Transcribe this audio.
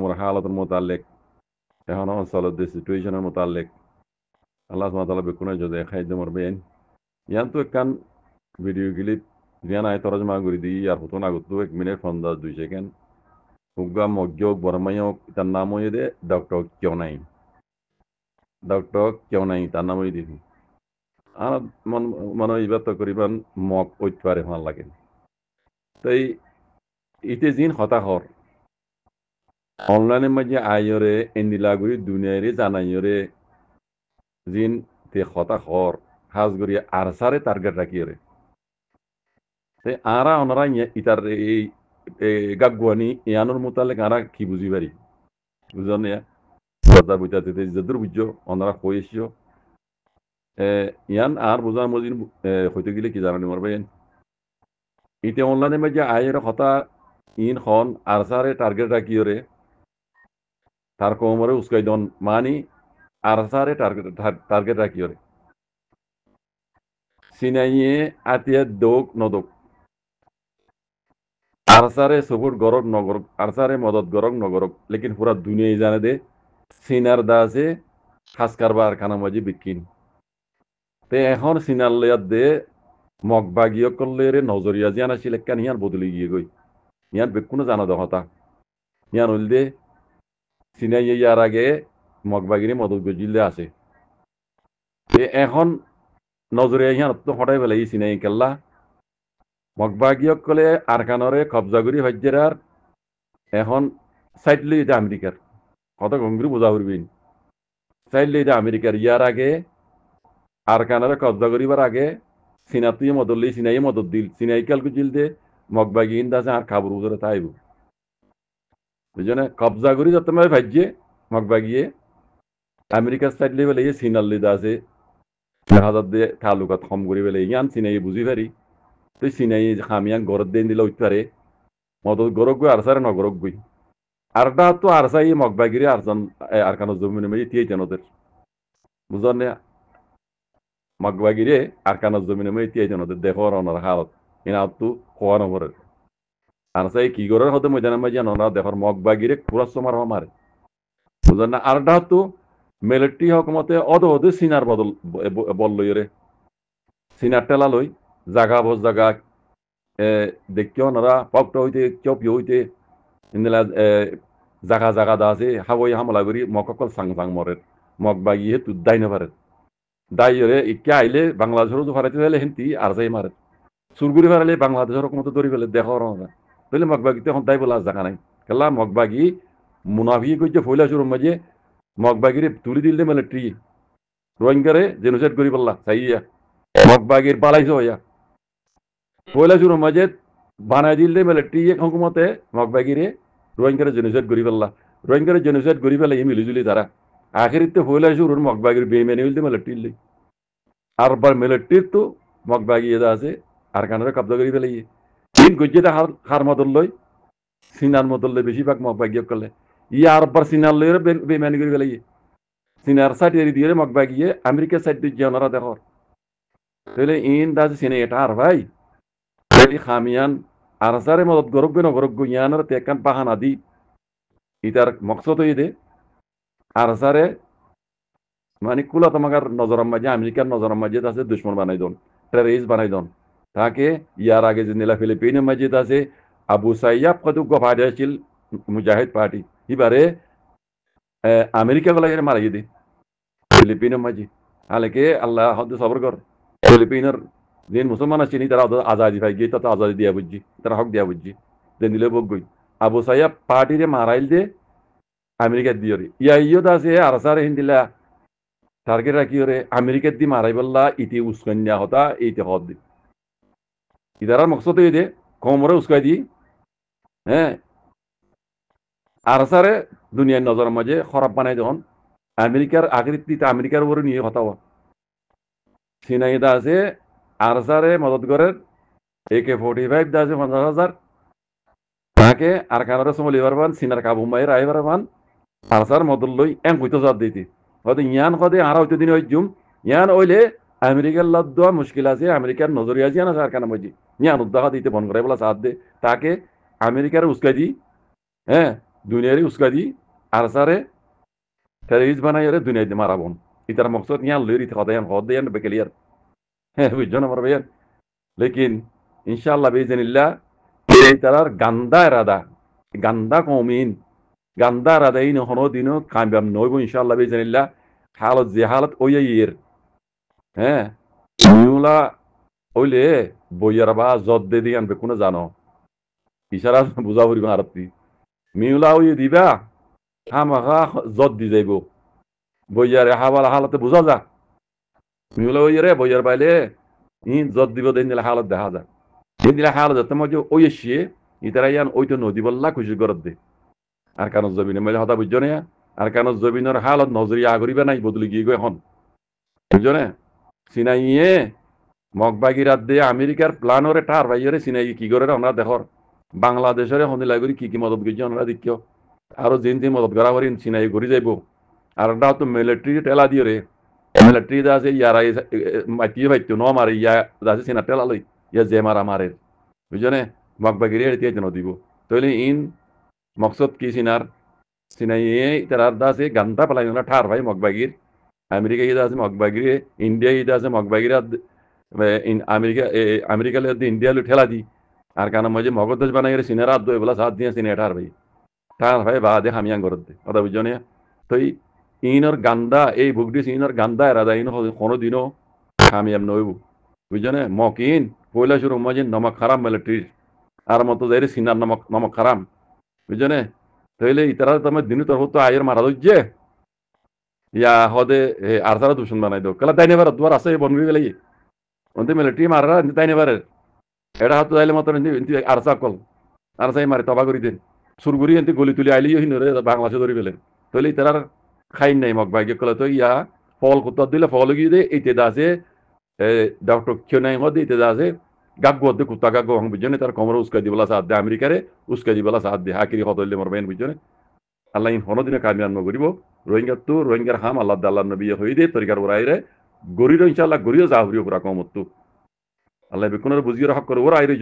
umur halatun mutalik এখন অঞ্চলত যে সিচুয়েশনের মোতালেক আল্লাহ সুবহানাহু ওয়া তাআলা বেকুনা জদে খাইদে মরবেন ইয়ান তো কান ভিডিও ক্লিপ জিয়ান আয় তরজমা করি দি আর হতো না গতো 1 মিনিট 15 2 সেকেন্ড হুগা মজ্জক বরমায়ক তার নাম হয়ে দে ডক্টর কেউ নাই তার নাম হয়ে দিদি আর মনে ইবাত করিবান মক ঐতবারে ভাল লাগে তাই ইতে জিন হতাহর অনলাইনের মাঝে আইয়রে এন্দিলাগুড়ি দুনিয়ারে জানাইয়রে জিন তে হতাহর হাজ করি আর সারে টার্গেট রাখিয়রে তাই আরা ওনারা ইতার এই গাগুয়ানি ইয়ানোর মোতালেক আরা কি বুঝি পারি বুঝন কথা বুঝাতে যদুর বুঝছো ওনারা কইসিও ইয়ান আর বোঝার মজিন হইতে গেলে কি জানানি মারবেন ইতে অনলাইনের মাঝে আইয়ের কথা ইন খন আর সারে টার্গেট রাখিয়রে তার কোমরে উস্কাই দন মানি আর সারে টার্গেট রাখিয়রে সিনাইয়ে আতিয়া দোক নদক আর সারে সবুর গরক নগরক আর সারে মদত গরক নগরক লেকিন পুরা দুনিয়ায় জানে দে সিনার দাসে খাস কারবার খানা মাঝে বিকিন তে এখন সিনার লেয়ার দে মগ বাগিয়ে করলে রে নজরিয়া জিয়ান আসিল একখান ইয়ান বদলি গিয়ে গই ইয়ান বেকুনো জানা দহতা ইয়ান হইল দে সিনাই ইয়ার আগে মগ বাগিরে মদত গজিলে আছে তে এখন নজরিয়া ইয়ান তো হঠাই ফেলে এই সিনাই কেল্লা মগ বাগিয়ে কলে আরকানরে কবজা করি হজ্জেরার এখন সাইড লই এটা আমেরিকার কথা গঙ্গুরি বোঝা করবিন সাইড লই এটা আমেরিকার ইয়ার আগে আরকানরে কবজা করিবার আগে সিনাতুই মদত লই সিনাই মদত দিল সিনাই কাল গুজিল দে মগবাগি ইন্দাসে আর খাবর উজরে তাইব বুঝনে কবজা করি যত মাই ভাজ্যে মগবাগিয়ে আমেরিকার সাইড লই বলে সিনাল লই দাসে হাজার দে তালুকাত কম করি বলে ইয়ান সিনাই বুঝি পারি তুই সিনাই খামিয়ান গরত দেন দিলে উঠতে মদত গরক গই আর সারে নগরক গই আরটা তো আর সাই মগবাগিরে আরজন আরকানো জমিনে মেয়ে টিয়ে জনদের বুঝনে মগবাগিরে আরকানো জমিনে মেয়ে টিয়ে জনদের দেখো ওনার হালত ইনা তো খোয়া নম্বরের আর সাই কি করে হতে ময়দানের মাঝে ওনারা দেখর মগবাগিরে পুরা সমার মারে বুঝলেন না আরটা তো মিলিটারি হকমতে অদে সিনার বদল বল লই রে সিনার টেলা লই জাগা বস জাগা দেখিও ওনারা পকটা হইতে চপ হইতে ইন্দিলা জাগা জাগা দা আছে হাবই হামলা করি মককল সাং সাং মরে মগবাগিয়ে তু দাই না পারে দাইরে ইকে আইলে বাংলাদেশেরও তো ফারাইতে হলে হেন্তি আর যাই মারে সুরগুড়ি ফারাইলে বাংলাদেশের মতো দৌড়ি ফেলে দেখো না তাহলে মগবাগিতে এখন দাই বলা জায়গা নাই কেলা মগবাগি মুনাফি করছে ফইলা শুরুর মাঝে মগবাগিরে তুলি দিলে মিলিটারি রোহিঙ্গারে জেনোসাইড করি বললা চাইয়া মগবাগির পালাইছে হইয়া ফইলা শুরুর মাঝে বানাই দিলে মিলিটারি হুকুমতে মগবাগিরে রোহিঙ্গারে জেনোসাইড করি ফেললা রোহিঙ্গারে জেনোসাইড করি ফেলে মিলিজুলি তারা আখেরিতে ফইলা শুরুর মগবাগির বেইমানি হইলে মিলিটারি আর বার মিলিটারির তো মগবাগি এদা আছে আর কানারে কবজা করি ফেলে তিন গজ্জেটা হার মদল লই সিনার মদল লই বেশিরভাগ মগবাগি করলে আর বার সিনার লইরে বেইমানি করি ফেলে সিনার সাইড এরি দিয়ে মগবাগিয়ে আমেরিকার সাইড দিয়ে ওনারা দেখর তাহলে ইন দাস সিনে এটা আর ভাই তাহলে খামিয়ান আর সারে মদত গরক নগরক ইয়ানার তেকান বাহানা দি ইতার মকসদ হই দে আর সারে মানে কুলা তোমার নজরের মাঝে আমেরিকার নজরের মাঝে আছে দুশ্মন বানাই দন টেররিস্ট বানাই দন তাকে ইয়ার আগে যে নীলা ফিলিপিনের মাঝে আছে আবু সাইয়াব কত গফাড়ি আছিল মুজাহিদ পার্টি এবারে আমেরিকা গলায় মারাই দে ফিলিপিনের মাঝে আলেকে আল্লাহ হদ সবর কর ফিলিপিনের যেন মুসলমান আছে নি তারা আজাদি পাই গিয়ে তাতে আজাদি দিয়া বুঝছি তারা হক দিয়া বুঝছি যে নিলে বক গই আবু সাইয়াব পার্টিরে মারাইল দে আমেরিকা দিয়ে ইয়ো আছে আর সারে হিন্দিলা টার্গেট রাখিওরে আমেরিকার দি মারাই বললা ইতি উস্কান্যা হতা এইতে হদ দি ইদারার মকসদ এই দে কমরে উস্কাই দি হ্যাঁ আর সারে দুনিয়ার নজরের মাঝে খারাপ বানাই যখন আমেরিকার আকৃতিতে আমেরিকার উপরে নিয়ে কথা হওয়া সিনাইদা আছে আর সারে মদত করে AK-45 দা আছে 50,000 তাকে আর কানারে সময় লিবার পান সিনার কাবু মায়ের আইবার পান আর সার মদল লই এম কইতো জবাব দিতে হয়তো ইয়ান কদে আর হয়তো দিন ওই জুম ইয়ান ওইলে আমেরিকার লাদ মুশকিল আছে আমেরিকার নজরিয়া আছে না আর কানা মজি ইয়ান উদ্দাহ দিতে বন করে বলা সাথ দে তাকে আমেরিকার উস্কাই দি হ্যাঁ দুনিয়ারে উস্কা দি আর সারে টেরিস বানাই রে দুনিয়া দি মারাবন ইতার মকসদ ইয়ান লইরি খদায়ান খদায়ান বেকেলিয়ার হ্যাঁ বুঝছো না ভাইয়ান লেকিন ইনশাআল্লাহ বিইজনিল্লাহ এই তারার গান্দা এরাদা গান্দা কমিন গান্দা এরাদা ইন হনো দিনও কামিয়াব নইব ইনশাআল্লাহ বিইজনিল্লাহ হালত যে হালত ওইয়ের হ্যাঁ মিউলা ওইলে বইয়ার বা জদ দে দিয়ে আনবে কোনো জানো ইশারা বুঝা পড়িব আরতি মিউলা ওই দিবা হামাখা জদ দি যাইব বইয়ারে হাওয়ালা হালতে বুঝা যা মিউলা ওই রে বইয়ার বাইলে ইন জদ দিব দেন দিলে হালত দেখা যা দেন দিলে হালত যাতে মজে ওই এসিয়ে ইতারা ইয়ান ওই তো নদী বললা খুশি করত দে আর কানো জমিনে মেলে হতা বুঝছো না আর কানো জমিনের হালত নজরিয়া আগরিবে নাই বদলি গিয়ে গো এখন বুঝছো না সিনাইয়ে মগবাগি রাত দিয়ে আমেরিকার প্লানরে টার বাইরে সিনাই কি করে আমরা দেখর বাংলাদেশের হনিলা করি কি মদত গেছি আমরা দেখিও আরো যেন মদত করা করি সিনাই ঘুরি যাইব আর ওটা তো মিলিটারি টেলা দিয়ে রে মিলিটারি আছে ইয়ারা মাতিয়ে ভাইতো ন মারে ইয়া আছে সিনা টেলা লই ইয়া যে মারা মারে বুঝছো না মগবাগিরি এড়িয়ে যেন দিব তাহলে ইন মকসদ কি সিনার সিনাই তার আছে গান্তা পেলাই না ঠার ভাই মগবাগির আমেরিকা ইদা আছে মগবাগিরি ইন্ডিয়া ইদা আছে মগবাগিরা আমেরিকা ইন্ডিয়া ঠেলা দি আর কারণ মজে মগজ দেশ বানাই সিনেরা আদ এগুলা সাথ দিয়ে সিনে ঠার ভাই বা দে হামিয়াং করত দে কথা বুঝছো না তো ইনর গান্দা এই বুকডিস ইনর গান্দা এরা ইন কোনো দিনও কামিয়াব নইব বুঝছো না মকিন পয়লা শুরু মজে নমক খারাম মিলিটারি আর মতো যাই সিনার নমক নমক খারাম বুঝছো না তাইলে ইতারা তোমার দিন তোর তো আয়ের মারা দইছে ইয়া হদে আর তারা দূষণ বানাই দো কালা তাই নেবার তোমার আছে বনবি গেলে অন্তে মিলিটারি মারা তাই নেবারে এটা হাত যাইলে মতো আর চাকল আর চাই মারে তবা করি দেন সুরগুড়ি এনতে গলি তুলি আইলি হিনরে বাংলাদেশে ধরি পেলেন তাহলে তার খাই নাই মগ ভাগ্য কলে তো ইয়া ফল কুত্তা দিলে ফল গিয়ে দে এইতে দাসে ডক্টর কেউ নাই হদে এইতে দাসে গাগ্গো হতে কুত্তা গাগ্গো হং বুঝনে তার কমরে উস্কা দিবলা সাথ দে আমেরিকারে উস্কা দিবলা সাথ দে হাকিরি হতলে মর বেন বুঝনে আল্লাহ ইন হনো দিনে কামিয়ান করিব রোহিঙ্গা তো রোহিঙ্গার হাম আল্লাহ আল্লাহ নবী হই দে তরিকার ওরাইরে গরির ইনশাআল্লাহ গরিও যাহরিও পুরা কমত আল্লাহ বেকুনের বুঝিয়ে হক করে ওরাইরে